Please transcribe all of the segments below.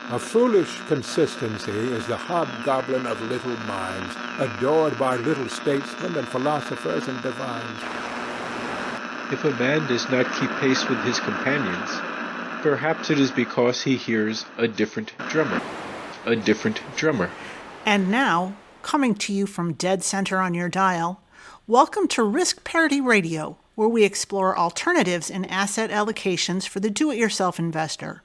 A foolish consistency is the hobgoblin of little minds, adored by little statesmen and philosophers and divines. If a man does not keep pace with his companions, perhaps it is because he hears a different drummer. A different drummer. And now, coming to you from dead center on your dial, welcome to Risk Parity Radio, where we explore alternatives in asset allocations for the do-it-yourself investor.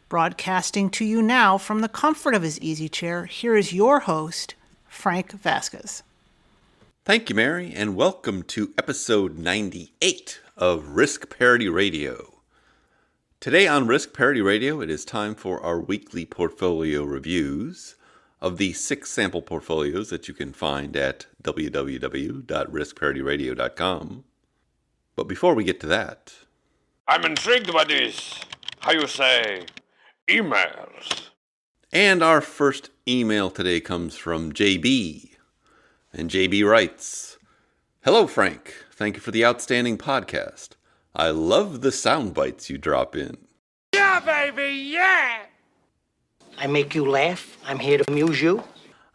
Broadcasting to you now from the comfort of his easy chair, here is your host, Frank Vasquez. Thank you, Mary, and welcome to episode 98 of Risk Parity Radio. Today on Risk Parity Radio, it is time for our weekly portfolio reviews of the 6 sample portfolios that you can find at www.riskparityradio.com. But before we get to that, I'm intrigued by this, how you say, emails. And our first email today comes from JB. And JB writes, "Hello, Frank. Thank you for the outstanding podcast. I love the sound bites you drop in." Yeah, baby, yeah! I make you laugh. I'm here to amuse you.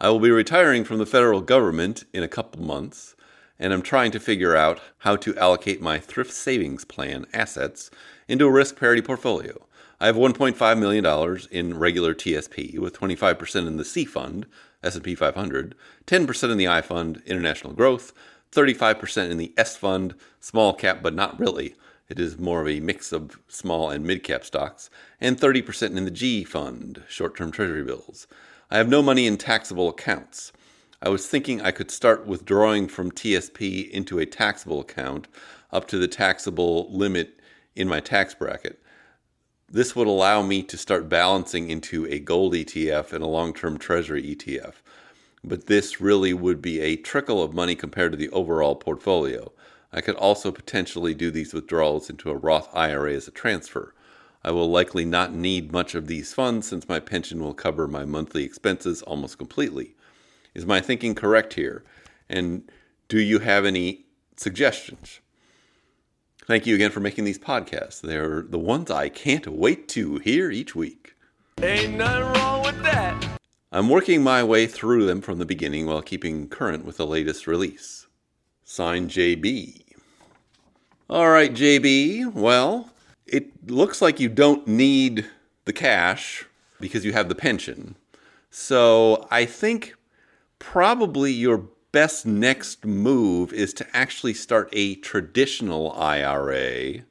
I will be retiring from the federal government in a couple months, and I'm trying to figure out how to allocate my thrift savings plan assets into a risk parity portfolio. I have $1.5 million in regular TSP, with 25% in the C Fund, S&P 500, 10% in the I Fund, International Growth, 35% in the S Fund, small cap but not really. It is more of a mix of small and mid-cap stocks, and 30% in the G Fund, short-term treasury bills. I have no money in taxable accounts. I was thinking I could start withdrawing from TSP into a taxable account up to the taxable limit in my tax bracket. This would allow me to start balancing into a gold ETF and a long-term treasury ETF. But this really would be a trickle of money compared to the overall portfolio. I could also potentially do these withdrawals into a Roth IRA as a transfer. I will likely not need much of these funds since my pension will cover my monthly expenses almost completely. Is my thinking correct here? And do you have any suggestions? Thank you again for making these podcasts. They're the ones I can't wait to hear each week. Ain't nothing wrong with that. I'm working my way through them from the beginning while keeping current with the latest release. Signed, JB. All right, JB. Well, it looks like you don't need the cash because you have the pension. So I think probably your best next move is to actually start a traditional IRA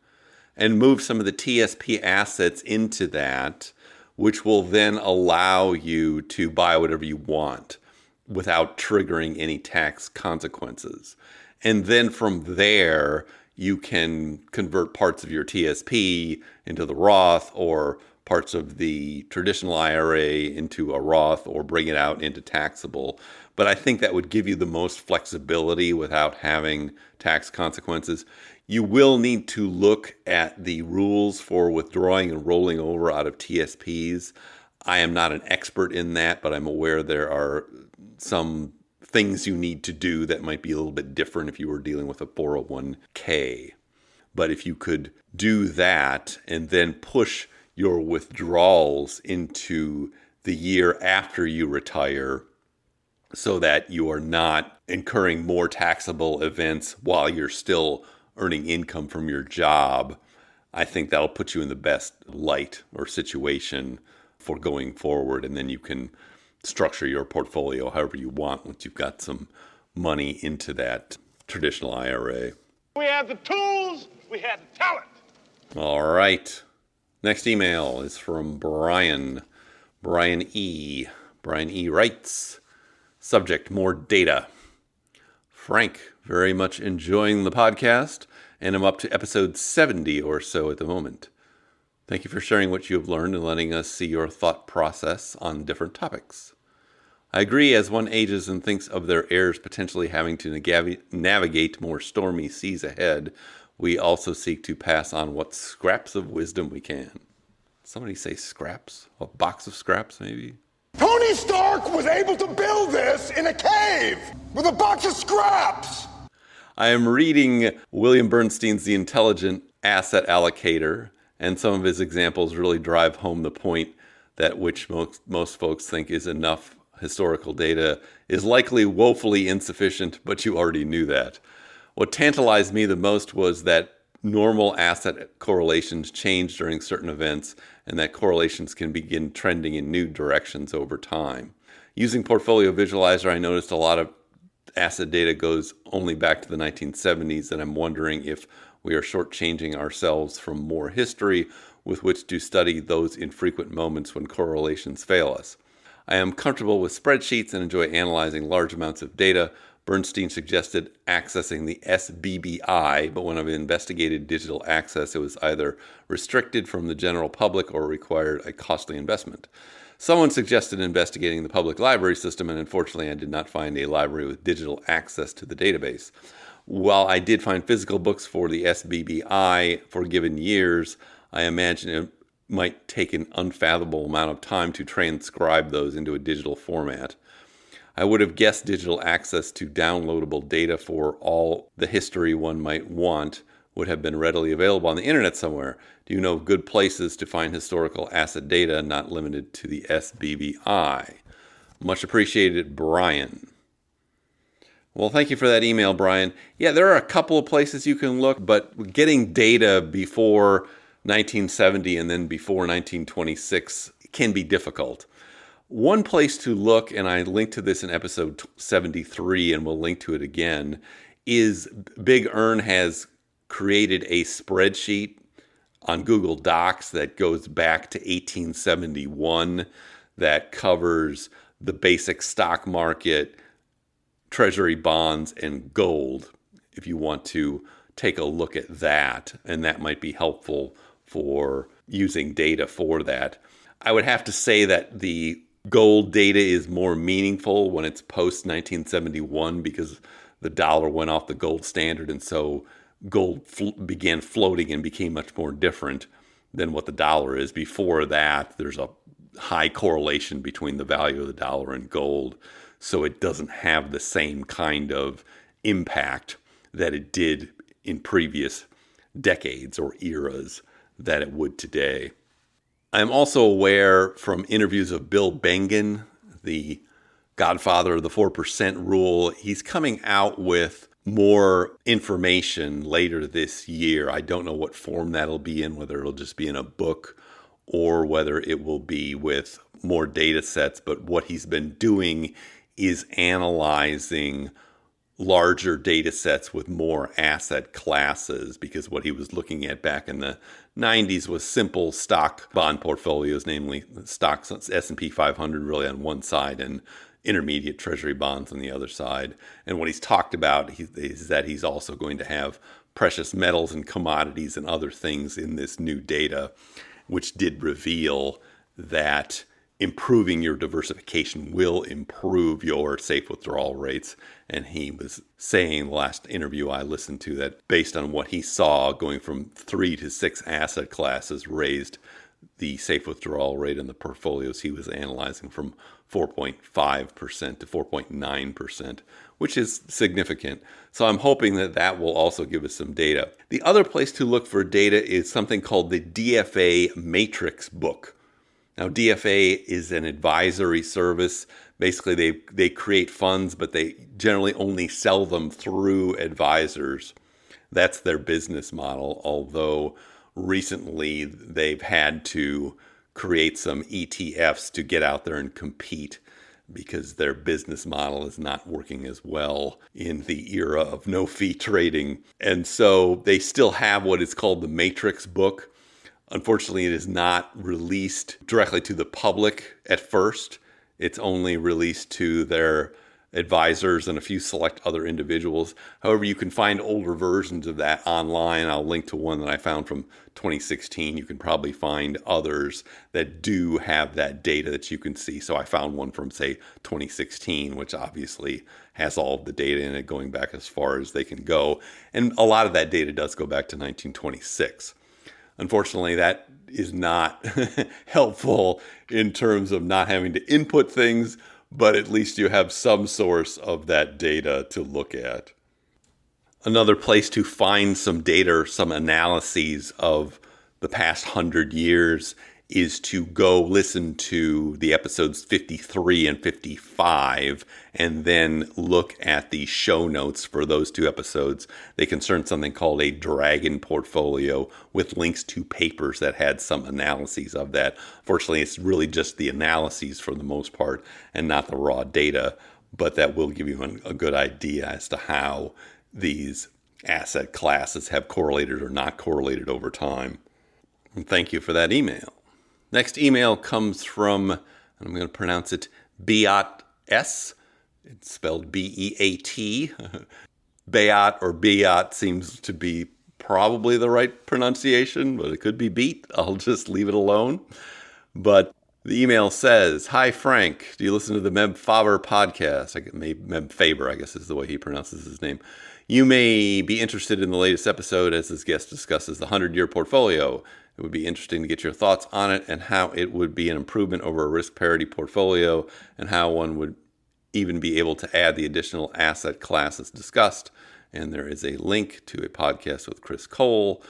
and move some of the TSP assets into that, which will then allow you to buy whatever you want without triggering any tax consequences. And then from there, you can convert parts of your TSP into the Roth or parts of the traditional IRA into a Roth or bring it out into taxable. But I think that would give you the most flexibility without having tax consequences. You will need to look at the rules for withdrawing and rolling over out of TSPs. I am not an expert in that, but I'm aware there are some things you need to do that might be a little bit different if you were dealing with a 401k. But if you could do that and then push your withdrawals into the year after you retire so that you are not incurring more taxable events while you're still earning income from your job, I think that'll put you in the best light or situation for going forward. And then you can structure your portfolio however you want once you've got some money into that traditional IRA. We have the tools, we have the talent. All right. Next email is from Brian. Brian E. Brian E. writes, subject, more data. Frank, very much enjoying the podcast, and I'm up to episode 70 or so at the moment. Thank you for sharing what you have learned and letting us see your thought process on different topics. I agree, as one ages and thinks of their heirs potentially having to navigate more stormy seas ahead, we also seek to pass on what scraps of wisdom we can. Somebody say scraps? A box of scraps, maybe? Tony Stark was able to build this in a cave with a box of scraps. I am reading William Bernstein's The Intelligent Asset Allocator, and some of his examples really drive home the point that which most folks think is enough historical data is likely woefully insufficient, but you already knew that. What tantalized me the most was that normal asset correlations change during certain events and that correlations can begin trending in new directions over time. Using Portfolio Visualizer, I noticed a lot of asset data goes only back to the 1970s, and I'm wondering if we are shortchanging ourselves from more history with which to study those infrequent moments when correlations fail us. I am comfortable with spreadsheets and enjoy analyzing large amounts of data. Bernstein suggested accessing the SBBI, but when I've investigated digital access, it was either restricted from the general public or required a costly investment. Someone suggested investigating the public library system, and unfortunately I did not find a library with digital access to the database. While I did find physical books for the SBBI for given years, I imagine it might take an unfathomable amount of time to transcribe those into a digital format. I would have guessed digital access to downloadable data for all the history one might want would have been readily available on the internet somewhere. Do you know of good places to find historical asset data not limited to the SBBI? Much appreciated, Brian. Well, thank you for that email, Brian. Yeah, there are a couple of places you can look, but getting data before 1970 and then before 1926 can be difficult. One place to look, and I linked to this in episode 73 and we'll link to it again, is Big Earn has created a spreadsheet on Google Docs that goes back to 1871 that covers the basic stock market, treasury bonds, and gold, if you want to take a look at that, and that might be helpful for using data for that. I would have to say that the gold data is more meaningful when it's post-1971 because the dollar went off the gold standard, and so gold began floating and became much more different than what the dollar is. Before that, there's a high correlation between the value of the dollar and gold, so it doesn't have the same kind of impact that it did in previous decades or eras that it would today. I'm also aware from interviews of Bill Bengen, the godfather of the 4% rule, he's coming out with more information later this year. I don't know what form that'll be in, whether it'll just be in a book or whether it will be with more data sets. But what he's been doing is analyzing larger data sets with more asset classes, because what he was looking at back in the 90s was simple stock bond portfolios, namely stocks, S&P 500 really on one side and intermediate treasury bonds on the other side. And what he's talked about is that he's also going to have precious metals and commodities and other things in this new data, which did reveal that improving your diversification will improve your safe withdrawal rates. And he was saying, the last interview I listened to, that based on what he saw, going from 3 to 6 asset classes raised the safe withdrawal rate in the portfolios he was analyzing from 4.5% to 4.9%, which is significant. So I'm hoping that that will also give us some data. The other place to look for data is something called the DFA Matrix book. Now, DFA is an advisory service. Basically, they create funds, but they generally only sell them through advisors. That's their business model, although recently they've had to create some ETFs to get out there and compete because their business model is not working as well in the era of no-fee trading. And so they still have what is called the Matrix book. Unfortunately, it is not released directly to the public at first. It's only released to their advisors and a few select other individuals. However, you can find older versions of that online. I'll link to one that I found from 2016. You can probably find others that do have that data that you can see. So I found one from, say, 2016, which obviously has all of the data in it going back as far as they can go. And a lot of that data does go back to 1926. Unfortunately, that is not helpful in terms of not having to input things, but at least you have some source of that data to look at. Another place to find some data or some analyses of the past 100 years is to go listen to the episodes 53 and 55 and then look at the show notes for those two episodes. They concern something called a dragon portfolio with links to papers that had some analyses of that. Fortunately, it's really just the analyses for the most part and not the raw data, but that will give you a good idea as to how these asset classes have correlated or not correlated over time. And thank you for that email. Next email comes from, and I'm going to pronounce it Beat S. It's spelled B-E-A-T. Beat or Beat seems to be probably the right pronunciation, but it could be beat. I'll just leave it alone. But the email says, "Hi Frank, do you listen to the Meb Faber podcast?" Meb Faber, I guess is the way he pronounces his name. "You may be interested in the latest episode as this guest discusses the 100-year portfolio. It would be interesting to get your thoughts on it and how it would be an improvement over a risk parity portfolio and how one would even be able to add the additional asset classes discussed." And there is a link to a podcast with Chris Cole.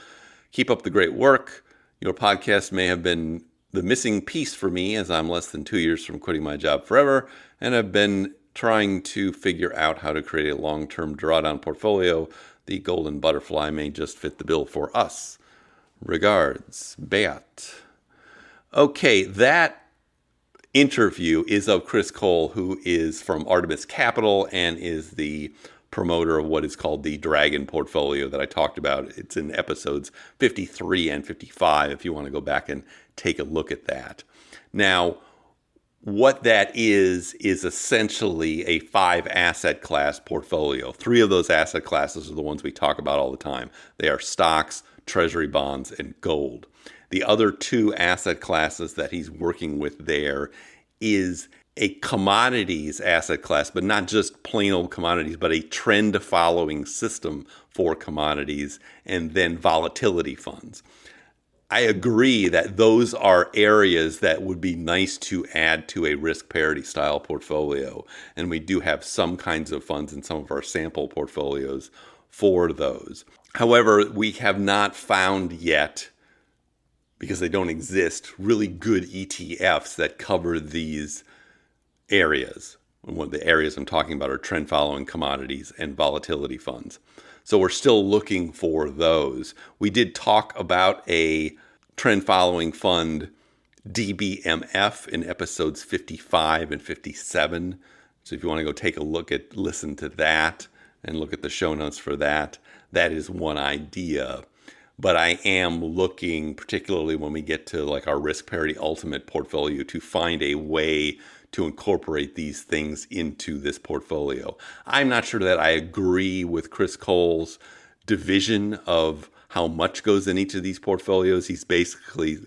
"Keep up the great work. Your podcast may have been the missing piece for me as I'm less than 2 years from quitting my job forever and have been trying to figure out how to create a long-term drawdown portfolio. The golden butterfly may just fit the bill for us. Regards, Beat." Okay, that interview is of Chris Cole, who is from Artemis Capital and is the promoter of what is called the Dragon portfolio that I talked about. It's in episodes 53 and 55 if you want to go back and take a look at that. Now, what that is essentially a 5 asset class portfolio. 3 of those asset classes are the ones we talk about all the time. They are stocks, treasury bonds, and gold. The other 2 asset classes that he's working with there is a commodities asset class, but not just plain old commodities, but a trend following system for commodities, and then volatility funds. I agree that those are areas that would be nice to add to a risk parity style portfolio. And we do have some kinds of funds in some of our sample portfolios for those. However, we have not found yet, because they don't exist, really good ETFs that cover these areas. And what the areas I'm talking about are trend following commodities and volatility funds. So we're still looking for those. We did talk about a trend following fund, DBMF, in episodes 55 and 57. So if you want to go take a listen to that and look at the show notes for that, that is one idea. But I am looking, particularly when we get to like our risk parity ultimate portfolio, to find a way to incorporate these things into this portfolio. I'm not sure that I agree with Chris Cole's division of how much goes in each of these portfolios. He's basically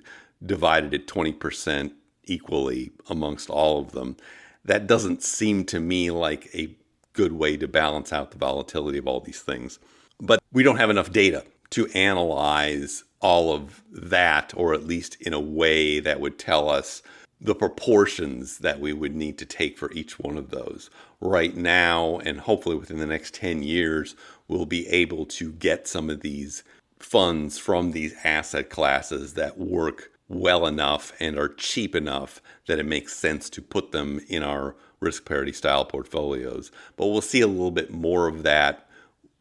divided it 20% equally amongst all of them. That doesn't seem to me like a good way to balance out the volatility of all these things. But we don't have enough data to analyze all of that, or at least in a way that would tell us the proportions that we would need to take for each one of those. Right now, and hopefully within the next 10 years, we'll be able to get some of these funds from these asset classes that work well enough and are cheap enough that it makes sense to put them in our risk parity style portfolios. But we'll see a little bit more of that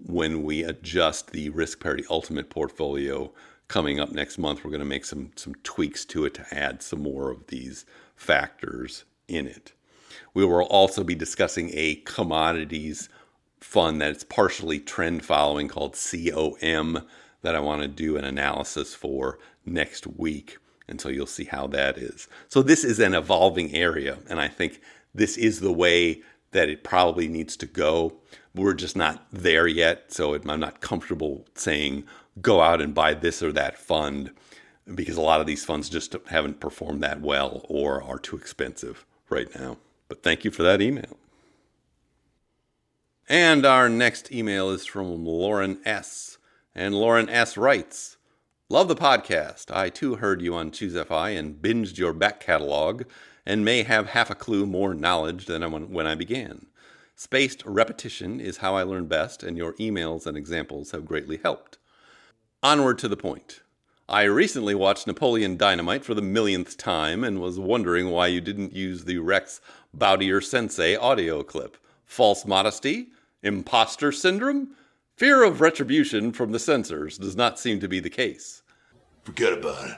when we adjust the risk parity ultimate portfolio coming up next month. We're going to make some tweaks to it to add some more of these factors in it. We will also be discussing a commodities fund that's partially trend following called COM that I want to do an analysis for next week. And so you'll see how that is. So this is an evolving area, and I think this is the way that it probably needs to go. We're just not there yet, so I'm not comfortable saying go out and buy this or that fund, because a lot of these funds just haven't performed that well or are too expensive right now. But thank you for that email. And our next email is from Lauren S. And Lauren S. writes, "Love the podcast. I too heard you on ChooseFI and binged your back catalog and may have half a clue more knowledge than when I began. Spaced repetition is how I learn best, and your emails and examples have greatly helped. Onward to the point. I recently watched Napoleon Dynamite for the millionth time and was wondering why you didn't use the Rex Bow to Your Sensei audio clip. False modesty? Imposter syndrome? Fear of retribution from the censors does not seem to be the case. Forget about it.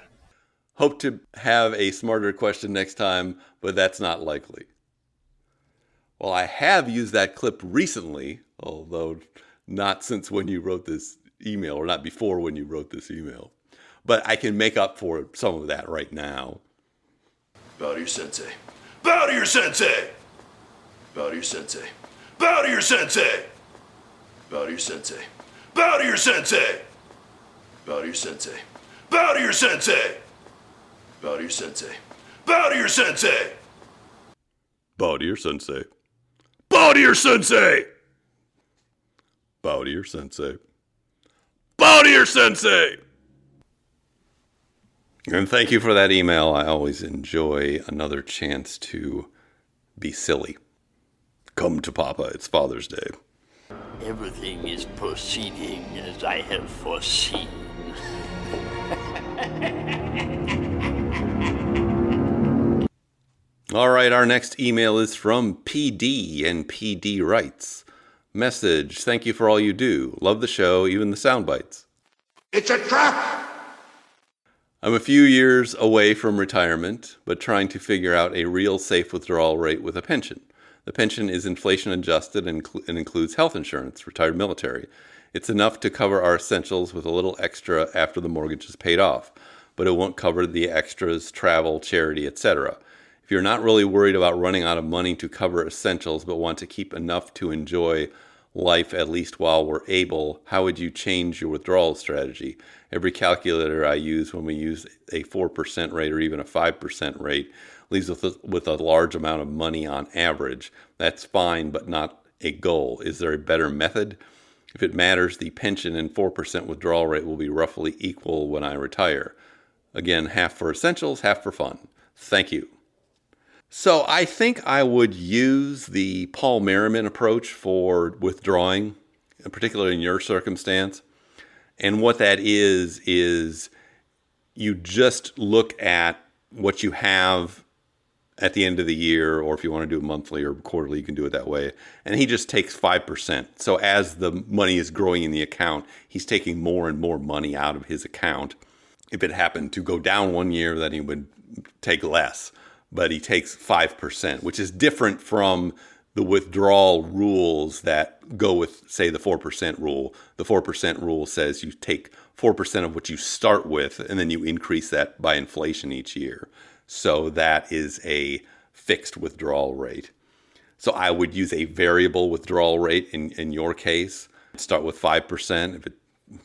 Hope to have a smarter question next time, but that's not likely. Well, I have used that clip recently, although not since when you wrote this email, or not before when you wrote this email. But I can make up for some of that right now. Bow to your sensei. Bow to your sensei. Bow to your sensei. Bow to your sensei. Bow to your sensei. Bow to your sensei. Bow to your sensei. Bow to your sensei. Bow to your sensei. Bow to your sensei. Bow to your sensei. Bow to your sensei. Bow to your sensei. Bow to your sensei. And thank you for that email. I always enjoy another chance to be silly. Come to Papa, it's Father's Day. Everything is proceeding as I have foreseen. All right, our next email is from PD, and PD writes, Message, thank you for all you do. Love the show, even the sound bites. It's a trap! I'm a few years away from retirement, but trying to figure out a real safe withdrawal rate with a pension. The pension is inflation adjusted and includes health insurance, retired military. It's enough to cover our essentials with a little extra after the mortgage is paid off, but it won't cover the extras, travel, charity, etc. If you're not really worried about running out of money to cover essentials but want to keep enough to enjoy life at least while we're able, how would you change your withdrawal strategy? Every calculator I use when we use a 4% rate or even a 5% rate leaves us with a large amount of money on average. That's fine, but not a goal. Is there a better method? If it matters, the pension and 4% withdrawal rate will be roughly equal when I retire. Again, half for essentials, half for fun. Thank you. So I think I would use the Paul Merriman approach for withdrawing, particularly in your circumstance. And what that is you just look at what you have at the end of the year, or if you want to do it monthly or quarterly, you can do it that way. And he just takes 5%. So as the money is growing in the account, he's taking more and more money out of his account. If it happened to go down one year, then he would take less. But he takes 5%, which is different from the withdrawal rules that go with, say, the 4% rule. The 4% rule says you take 4% of what you start with, and then you increase that by inflation each year. So that is a fixed withdrawal rate. So I would use a variable withdrawal rate in your case. Start with 5%.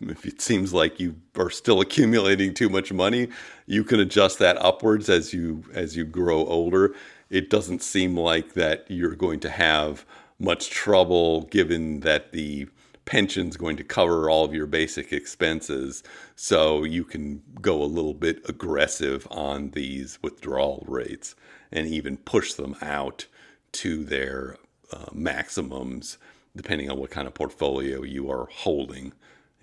If it seems like you are still accumulating too much money, you can adjust that upwards as you grow older. It doesn't seem like that you're going to have much trouble given that the pension's going to cover all of your basic expenses. So you can go a little bit aggressive on these withdrawal rates and even push them out to their maximums, depending on what kind of portfolio you are holding.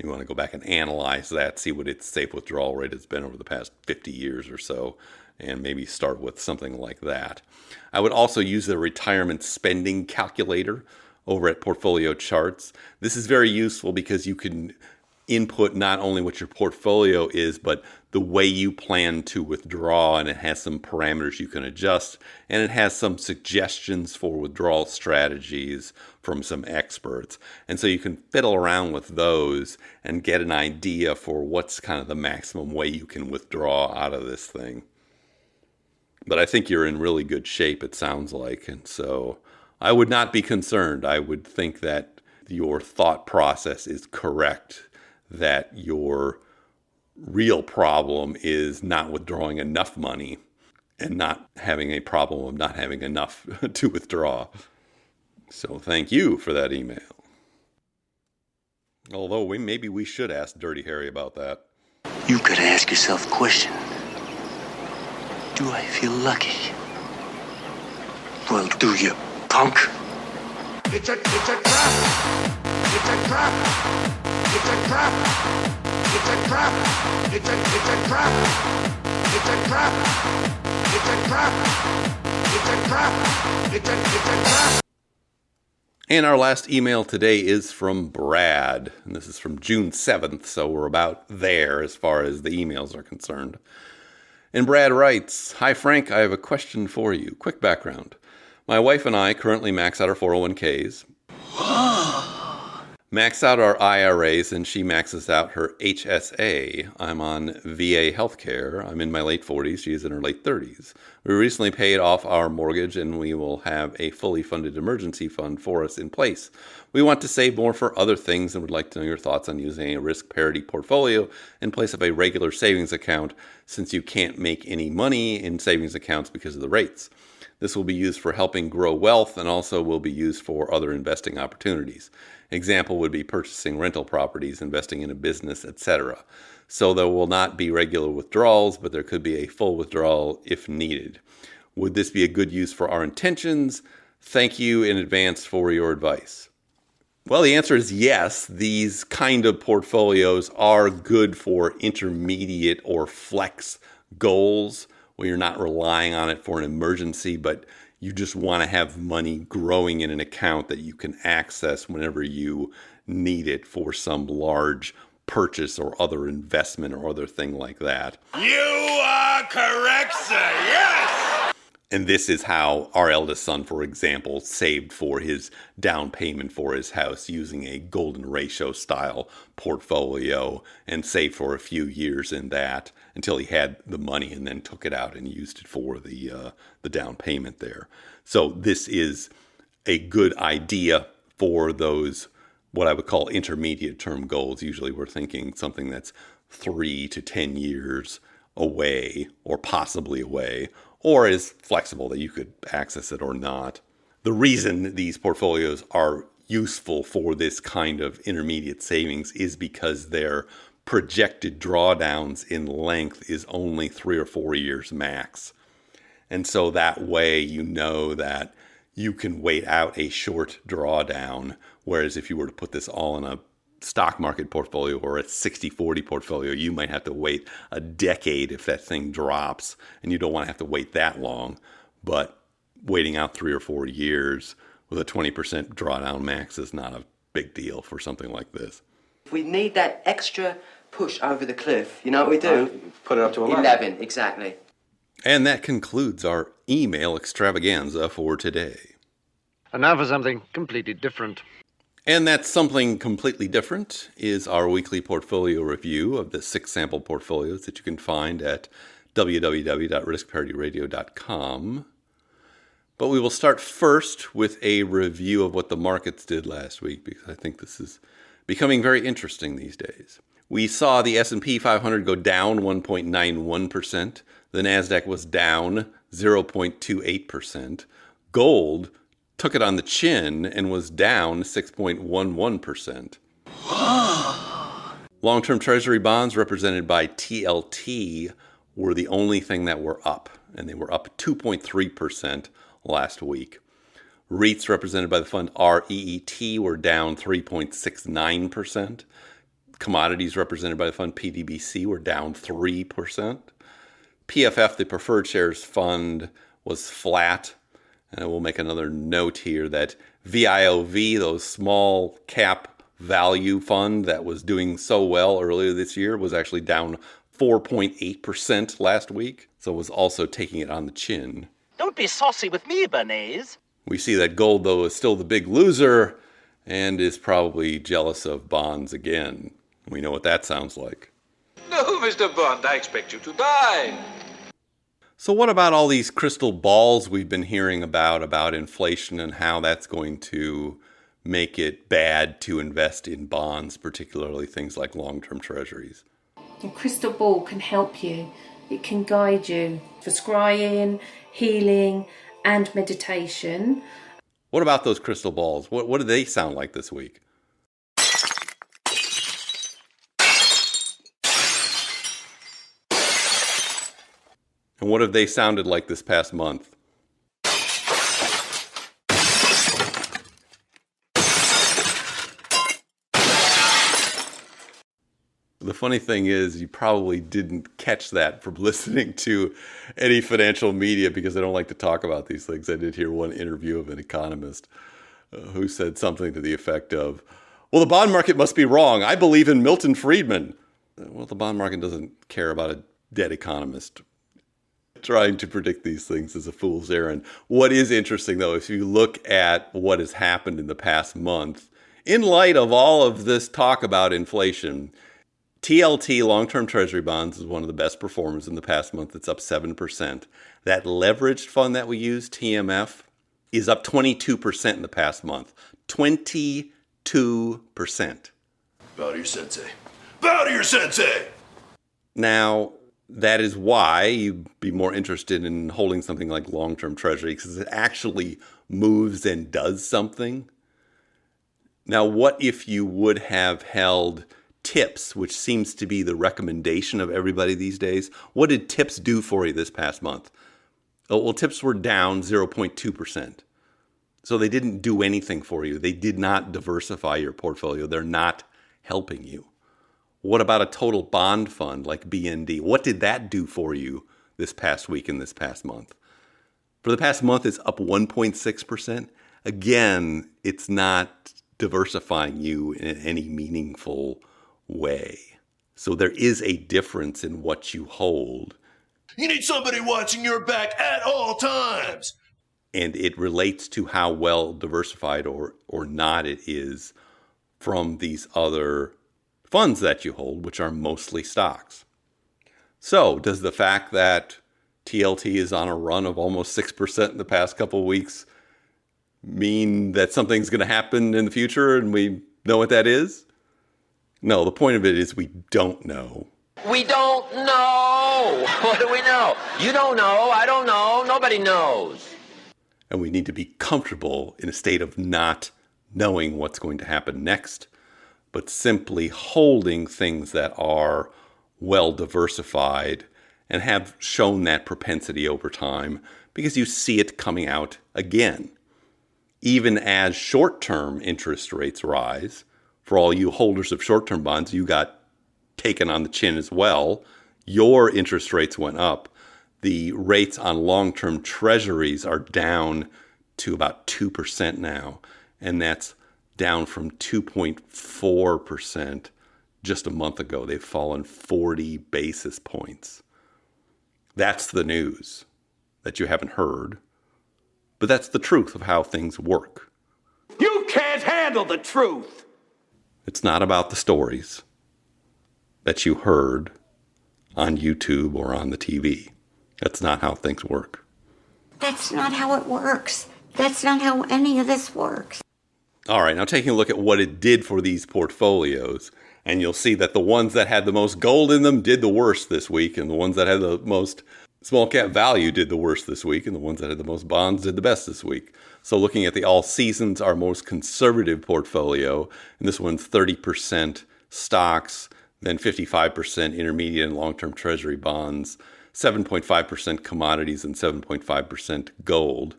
You want to go back and analyze that, see what its safe withdrawal rate has been over the past 50 years or so, and maybe start with something like that. I would also use the retirement spending calculator over at Portfolio Charts. This is very useful because you can input not only what your portfolio is, but the way you plan to withdraw, and it has some parameters you can adjust, and it has some suggestions for withdrawal strategies from some experts. And so you can fiddle around with those and get an idea for what's kind of the maximum way you can withdraw out of this thing. But I think you're in really good shape, it sounds like, and so I would not be concerned. I would think that your thought process is correct, that your real problem is not withdrawing enough money and not having a problem of not having enough to withdraw. So thank you for that email. Although maybe we should ask Dirty Harry about that. You gotta ask yourself a question. Do I feel lucky? Well, do you, punk? It's a trap! It's a trap! It's a trap! It's a trap! It's a trap! It's a trap! It's a trap! It's a trap! It's a trap! And our last email today is from Brad. And this is from June 7th, so we're about there as far as the emails are concerned. And Brad writes, "Hi Frank, I have a question for you. Quick background. My wife and I currently max out our 401ks. Max out our IRAs, and she maxes out her HSA. I'm on VA healthcare. I'm in my late 40s. She is in her late 30s. We recently paid off our mortgage, and we will have a fully funded emergency fund for us in place. We want to save more for other things and would like to know your thoughts on using a risk parity portfolio in place of a regular savings account, since you can't make any money in savings accounts because of the rates. This will be used for helping grow wealth and also will be used for other investing opportunities. Example would be purchasing rental properties, investing in a business, etc. So there will not be regular withdrawals, but there could be a full withdrawal if needed. Would this be a good use for our intentions? Thank you in advance for your advice." Well, the answer is yes. These kind of portfolios are good for intermediate or flex goals where you're not relying on it for an emergency, but you just want to have money growing in an account that you can access whenever you need it for some large purchase or other investment or other thing like that. You are correct, sir. Yes! And this is how our eldest son, for example, saved for his down payment for his house using a golden ratio style portfolio and saved for a few years in that until he had the money and then took it out and used it for the down payment there. So this is a good idea for those, what I would call intermediate term goals. Usually we're thinking something that's 3 to 10 years away or possibly away, or is flexible that you could access it or not. The reason these portfolios are useful for this kind of intermediate savings is because their projected drawdowns in length is only 3 or 4 years max. And so that way you know that you can wait out a short drawdown, whereas if you were to put this all in a stock market portfolio or a 60-40 portfolio, you might have to wait a decade if that thing drops, and you don't want to have to wait that long. But waiting out 3 or 4 years with a 20% drawdown max is not a big deal for something like this. We need that extra push over the cliff. You know what we do? Put it up to 11. 11, exactly. And that concludes our email extravaganza for today. And now for something completely different. And that something completely different is our weekly portfolio review of the 6 sample portfolios that you can find at www.riskparityradio.com. But we will start first with a review of what the markets did last week, because I think this is becoming very interesting these days. We saw the S&P 500 go down 1.91%. The NASDAQ was down 0.28%. Gold took it on the chin and was down 6.11%. Long-term Treasury bonds represented by TLT were the only thing that were up, and they were up 2.3% last week. REITs represented by the fund REET were down 3.69%. Commodities represented by the fund PDBC were down 3%. PFF, the preferred shares fund, was flat. And I will make another note here that VIOV, those small cap value fund that was doing so well earlier this year, was actually down 4.8% last week. So it was also taking it on the chin. Don't be saucy with me, Bernays. We see that gold, though, is still the big loser and is probably jealous of bonds again. We know what that sounds like. No, Mr. Bond, I expect you to die. So what about all these crystal balls we've been hearing about inflation and how that's going to make it bad to invest in bonds, particularly things like long-term treasuries? A crystal ball can help you. It can guide you for scrying, healing, and meditation. What about those crystal balls? What do they sound like this week? And what have they sounded like this past month? The funny thing is, you probably didn't catch that from listening to any financial media because I don't like to talk about these things. I did hear one interview of an economist who said something to the effect of, well, the bond market must be wrong. I believe in Milton Friedman. Well, the bond market doesn't care about a dead economist. Trying to predict these things is a fool's errand. What is interesting, though, if you look at what has happened in the past month, in light of all of this talk about inflation, TLT, long-term treasury bonds, is one of the best performers in the past month. It's up 7%. That leveraged fund that we use, TMF, is up 22% in the past month. 22%. Bow to your sensei. Bow to your sensei! Now, that is why you'd be more interested in holding something like long-term treasury, because it actually moves and does something. Now, what if you would have held TIPS, which seems to be the recommendation of everybody these days? What did TIPS do for you this past month? Oh, well, TIPS were down 0.2%. So they didn't do anything for you. They did not diversify your portfolio. They're not helping you. What about a total bond fund like BND? What did that do for you this past week and this past month? For the past month, it's up 1.6%. Again, it's not diversifying you in any meaningful way. So there is a difference in what you hold. You need somebody watching your back at all times. And it relates to how well diversified or not it is from these other funds that you hold, which are mostly stocks. So does the fact that TLT is on a run of almost 6% in the past couple of weeks mean that something's going to happen in the future and we know what that is? No, the point of it is we don't know. We don't know. What do we know? You don't know. I don't know. Nobody knows. And we need to be comfortable in a state of not knowing what's going to happen next, but simply holding things that are well diversified and have shown that propensity over time because you see it coming out again. Even as short-term interest rates rise, for all you holders of short-term bonds, you got taken on the chin as well. Your interest rates went up. The rates on long-term treasuries are down to about 2% now, and that's down from 2.4% just a month ago. They've fallen 40 basis points. That's the news that you haven't heard, but that's the truth of how things work. You can't handle the truth. It's not about the stories that you heard on YouTube or on the TV. That's not how things work. That's not how it works. That's not how any of this works. All right, now taking a look at what it did for these portfolios, and you'll see that the ones that had the most gold in them did the worst this week, and the ones that had the most small cap value did the worst this week, and the ones that had the most bonds did the best this week. So looking at the all seasons, our most conservative portfolio, and this one's 30% stocks, then 55% intermediate and long-term treasury bonds, 7.5% commodities, and 7.5% gold.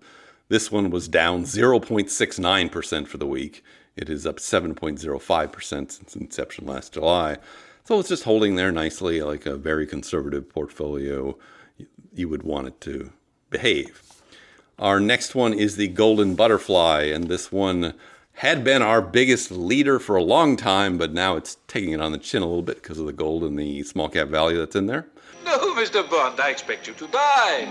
This one was down 0.69% for the week. It is up 7.05% since inception last July. So it's just holding there nicely, like a very conservative portfolio you would want it to behave. Our next one is the Golden Butterfly, and this one had been our biggest leader for a long time, but now it's taking it on the chin a little bit because of the gold and the small cap value that's in there. No, Mr. Bond, I expect you to die.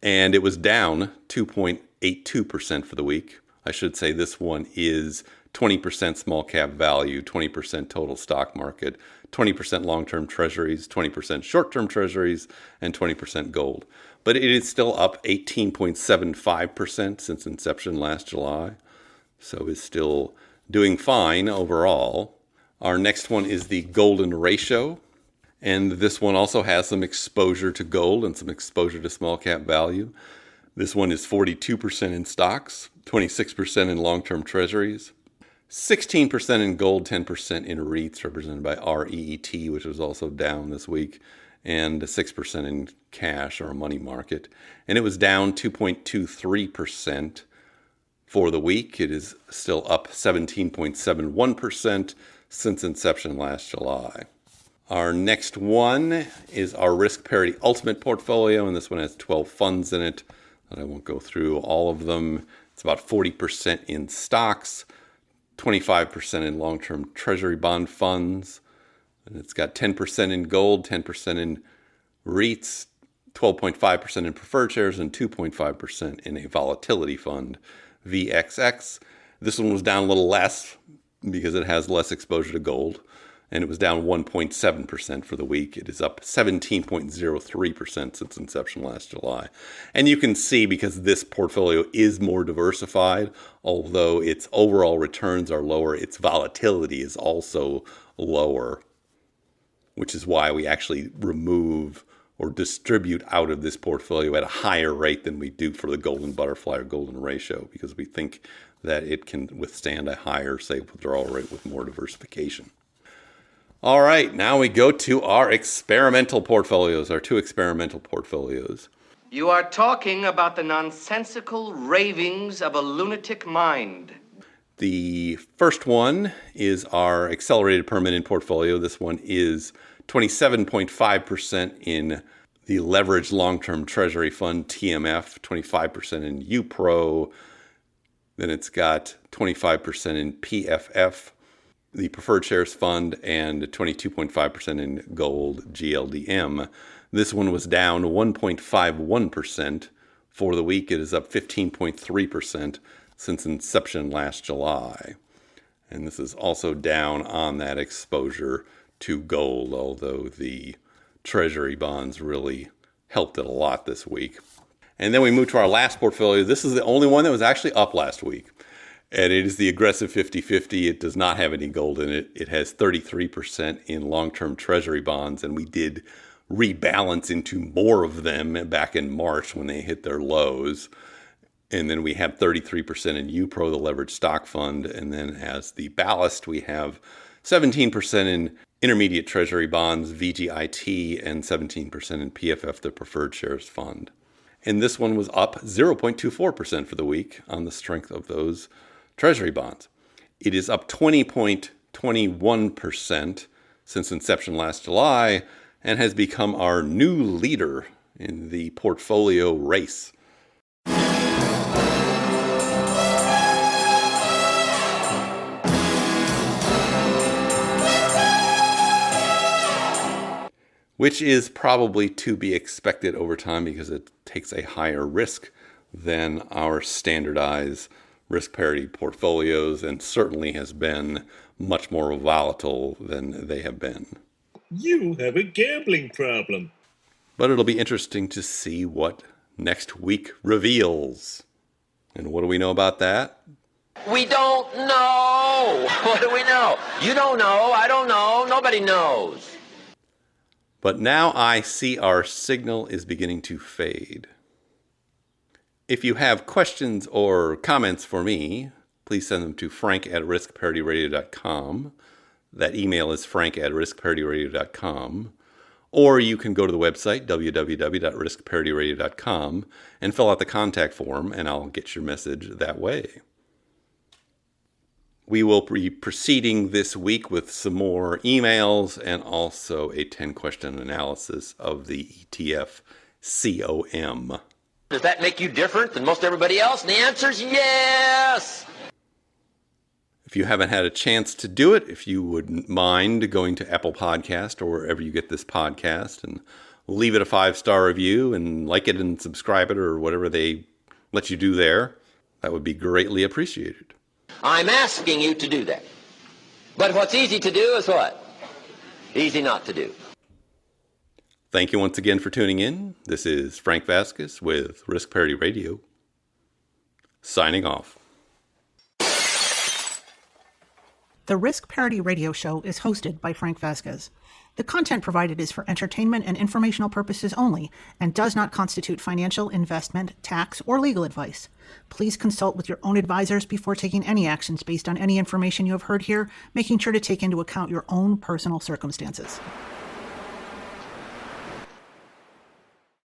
And it was down 2.82% for the week. I should say this one is 20% small cap value, 20% total stock market, 20% long-term treasuries, 20% short-term treasuries, and 20% gold. But it is still up 18.75% since inception last July. So it's still doing fine overall. Our next one is the Golden Ratio. And this one also has some exposure to gold and some exposure to small cap value. This one is 42% in stocks, 26% in long-term treasuries, 16% in gold, 10% in REITs, represented by REET, which was also down this week, and 6% in cash or money market. And it was down 2.23% for the week. It is still up 17.71% since inception last July. Our next one is our Risk Parity Ultimate portfolio, and this one has 12 funds in it. But I won't go through all of them. It's about 40% in stocks, 25% in long-term treasury bond funds, and it's got 10% in gold, 10% in REITs, 12.5% in preferred shares, and 2.5% in a volatility fund, VXX. This one was down a little less because it has less exposure to gold, and it was down 1.7% for the week. It is up 17.03% since inception last July. And you can see, because this portfolio is more diversified, although its overall returns are lower, its volatility is also lower, which is why we actually remove or distribute out of this portfolio at a higher rate than we do for the golden butterfly or golden ratio, because we think that it can withstand a higher, say, withdrawal rate with more diversification. All right, now we go to our experimental portfolios, our 2 experimental portfolios. You are talking about the nonsensical ravings of a lunatic mind. The first one is our accelerated permanent portfolio. This one is 27.5% in the leveraged long-term treasury fund, TMF, 25% in UPRO. Then it's got 25% in PFF, the preferred shares fund, and 22.5% in gold, GLDM. This one was down 1.51% for the week. It is up 15.3% since inception last July. And this is also down on that exposure to gold, although the treasury bonds really helped it a lot this week. And then we move to our last portfolio. This is the only one that was actually up last week. And it is the aggressive 50-50. It does not have any gold in it. It has 33% in long-term treasury bonds, and we did rebalance into more of them back in March when they hit their lows. And then we have 33% in UPRO, the leveraged stock fund. And then as the ballast, we have 17% in intermediate treasury bonds, VGIT, and 17% in PFF, the preferred shares fund. And this one was up 0.24% for the week on the strength of those treasury bonds. It is up 20.21% since inception last July and has become our new leader in the portfolio race. Which is probably to be expected over time because it takes a higher risk than our standardized risk parity portfolios, and certainly has been much more volatile than they have been. You have a gambling problem. But it'll be interesting to see what next week reveals. And what do we know about that? We don't know. What do we know? You don't know. I don't know. Nobody knows. But now I see our signal is beginning to fade. If you have questions or comments for me, please send them to frank@riskparityradio.com. That email is frank@riskparityradio.com. Or you can go to the website, www.riskparityradio.com, and fill out the contact form, and I'll get your message that way. We will be proceeding this week with some more emails and also a 10-question analysis of the ETF COM. Does that make you different than most everybody else? And the answer is yes! If you haven't had a chance to do it, if you wouldn't mind going to Apple Podcast or wherever you get this podcast and leave it a 5-star review and like it and subscribe it or whatever they let you do there, that would be greatly appreciated. I'm asking you to do that. But what's easy to do is what? Easy not to do. Thank you once again for tuning in. This is Frank Vasquez with Risk Parity Radio, signing off. The Risk Parity Radio Show is hosted by Frank Vasquez. The content provided is for entertainment and informational purposes only and does not constitute financial, investment, tax, or legal advice. Please consult with your own advisors before taking any actions based on any information you have heard here, making sure to take into account your own personal circumstances.